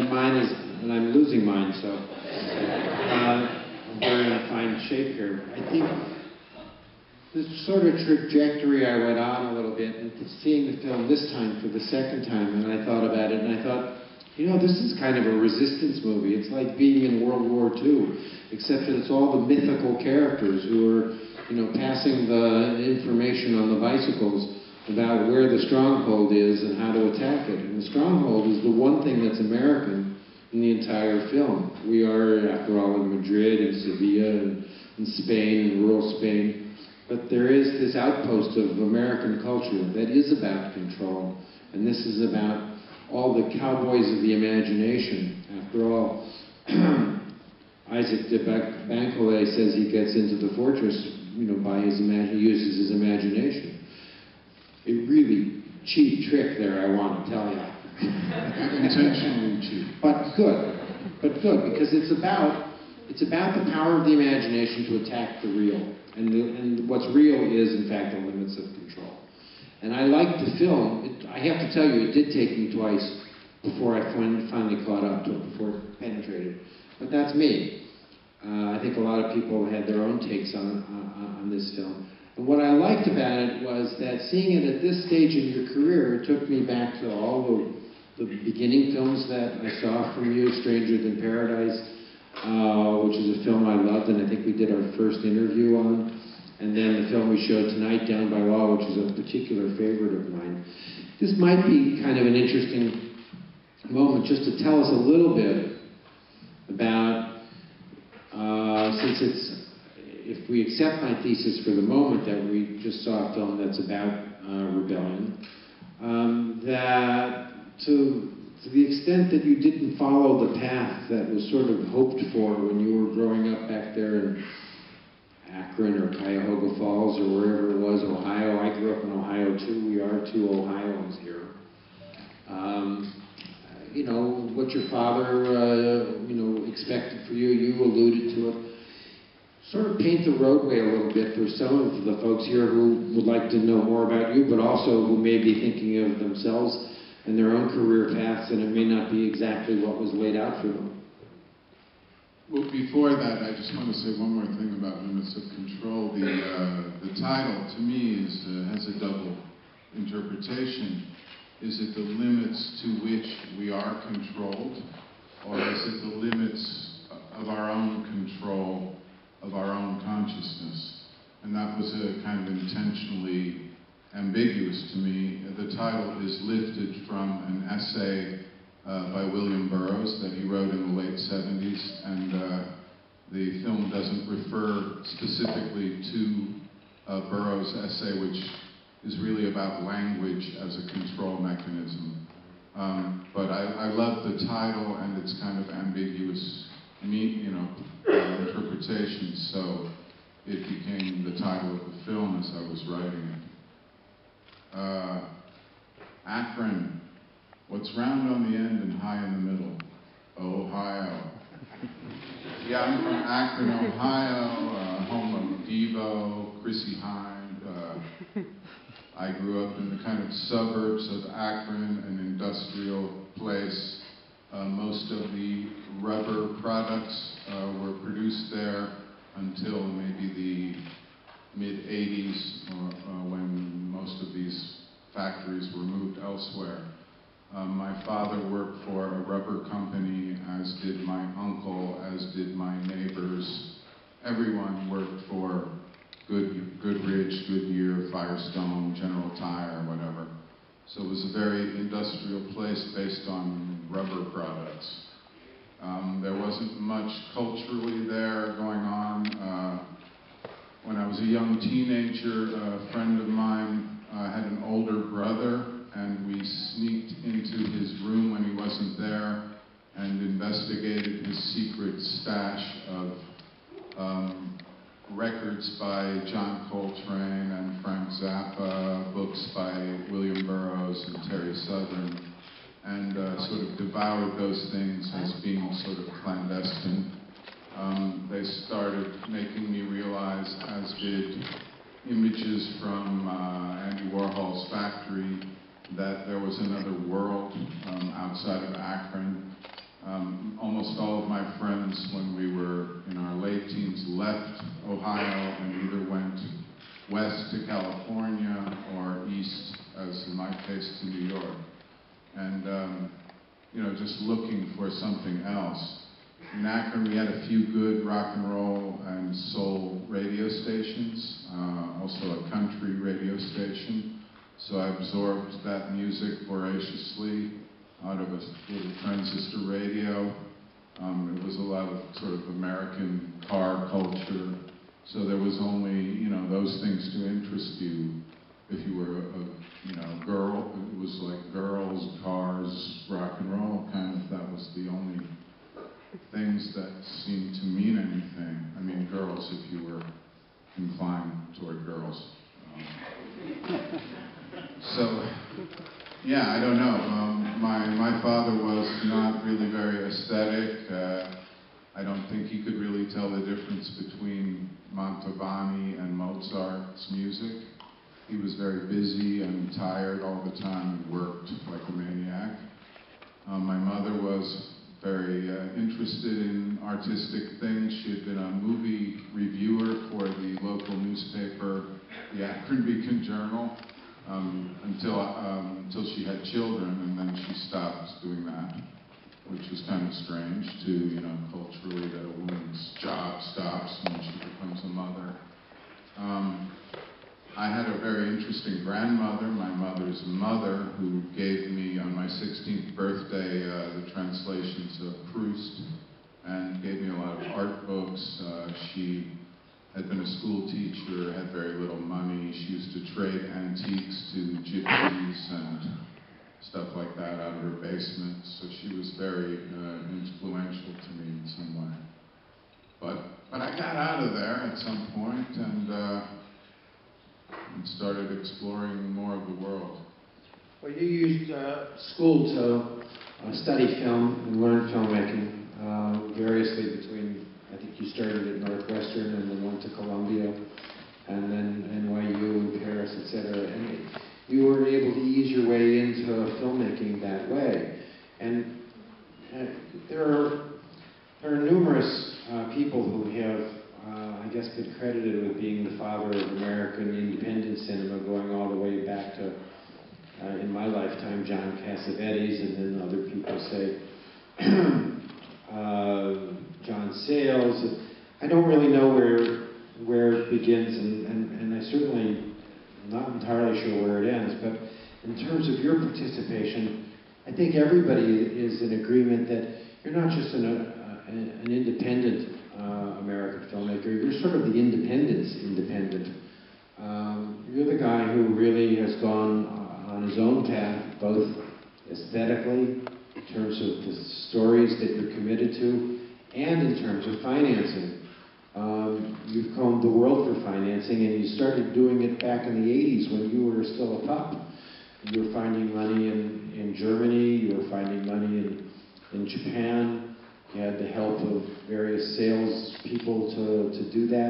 mine is, and I'm losing mine, so we're in a fine shape here. I think the sort of trajectory I went on a little bit, and seeing the film this time for the second time, and I thought about it, and I thought, you know, this is kind of a resistance movie. It's like being in World War II, except that it's all the mythical characters who are, you know, passing the information on the bicycles about where the stronghold is and how to attack it. And the stronghold is the one thing that's American in the entire film. We are, after all, in Madrid and Sevilla and Spain and rural Spain. But there is this outpost of American culture that is about control. And this is about all the cowboys of the imagination. After all, Isaac de Bancolet says he gets into the fortress, you know, by his uses his imagination. A really cheap trick there, I want to tell you. Intentionally cheap. But good, because it's about the power of the imagination to attack the real. And what's real is, in fact, the limits of control. And I liked the film. I have to tell you, it did take me twice before I finally caught up to it, before it penetrated. But that's me. I think a lot of people had their own takes on this film. And what I liked about it was that seeing it at this stage in your career, it took me back to all the beginning films that I saw from you, Stranger Than Paradise, which is a film I loved, and I think we did our first interview on. And then the film we showed tonight, Down by Law, which is a particular favorite of mine. This might be kind of an interesting moment just to tell us a little bit about, if we accept my thesis for the moment that we just saw a film that's about rebellion, that to the extent that you didn't follow the path that was sort of hoped for when you were growing up back there in Akron or Cuyahoga Falls or wherever it was, Ohio. I grew up in Ohio too. We are two Ohioans here. You know, what your father, you know, expected for you, you alluded to it. Sort of paint the roadway a little bit for some of the folks here who would like to know more about you, but also who may be thinking of themselves and their own career paths, and it may not be exactly what was laid out for them. Well, before that, I just want to say one more thing about Limits of Control. The title, to me, has a double interpretation. Is it the limits to which we are controlled, or is it the limits of our own control, of our own consciousness? And that was a kind of intentionally ambiguous to me. The title is lifted from an essay by William Burroughs that he wrote in the late 70s, and the film doesn't refer specifically to Burroughs' essay, which is really about language as a control mechanism. But I love the title and its kind of ambiguous, interpretation, so it became the title of the film as I was writing it. Akron. What's round on the end and high in the middle? Ohio. Yeah, I'm from Akron, Ohio, home of Devo, Chrissy Hind. I grew up in the kind of suburbs of Akron, an industrial place. Most of the rubber products were produced there until maybe the mid-'80s, when most of these factories were moved elsewhere. My father worked for a rubber company, as did my uncle, as did my neighbors. Everyone worked for Goodrich, Goodyear, Firestone, General Tire, whatever. So it was a very industrial place based on rubber products. There wasn't much culturally there going on. When I was a young teenager, a friend of mine had an older brother, and we sneaked into his room when he wasn't there and investigated his secret stash of records by John Coltrane and Frank Zappa, books by William Burroughs and Terry Southern, and sort of devoured those things as being sort of clandestine. They started making me realize, as did images from Andy Warhol's factory, that there was another world outside of Akron. Almost all of my friends, when we were in our late teens, left Ohio and either went west to California or east, as in my case, to New York. And, you know, just looking for something else. In Akron, we had a few good rock and roll and soul radio stations, also a country radio station. So I absorbed that music voraciously out of a little transistor radio. It was a lot of sort of American car culture. So there was only, you know, those things to interest you. If you were a, you know, girl, it was like girls, cars, rock and roll, kind of. That was the only things that seemed to mean anything. I mean, girls, if you were inclined toward girls. So, yeah, I don't know. My father was not really very aesthetic. I don't think he could really tell the difference between Mantovani and Mozart's music. He was very busy and tired all the time and worked like a maniac. My mother was very interested in artistic things. She had been a movie reviewer for the local newspaper, the Akron Beacon Journal, until she had children, and then she stopped doing that, which was kind of strange too, you know, culturally, that a woman's job stops when she becomes a mother. I had a very interesting grandmother, my mother's mother, who gave me on my 16th birthday the translations of Proust, and gave me a lot of art books. She had been a school teacher, had very little money. She used to trade antiques to gypsies and stuff like that out of her basement. So she was very influential to me in some way. But I got out of there at some point and started exploring more of the world. Well, you used school to study film and learn filmmaking variously between, I think you started at Northwestern and then went to Columbia and then NYU, Paris, etc. And you were able to ease your way into filmmaking that way. And there are numerous people who have, I guess, been credited with being the father of American independent cinema, going all the way back to, in my lifetime, John Cassavetes, and then other people say John Sayles. I don't really know where it begins, and I certainly am not entirely sure where it ends, but in terms of your participation, I think everybody is in agreement that you're not just an independent American filmmaker, you're sort of the independent. You're the guy who really has gone on his own path, both aesthetically, in terms of the stories that you're committed to, and in terms of financing. You've combed the world for financing, and you started doing it back in the 80s when you were still a pup. You were finding money in Germany, you were finding money in Japan. You had the help of various sales people to do that.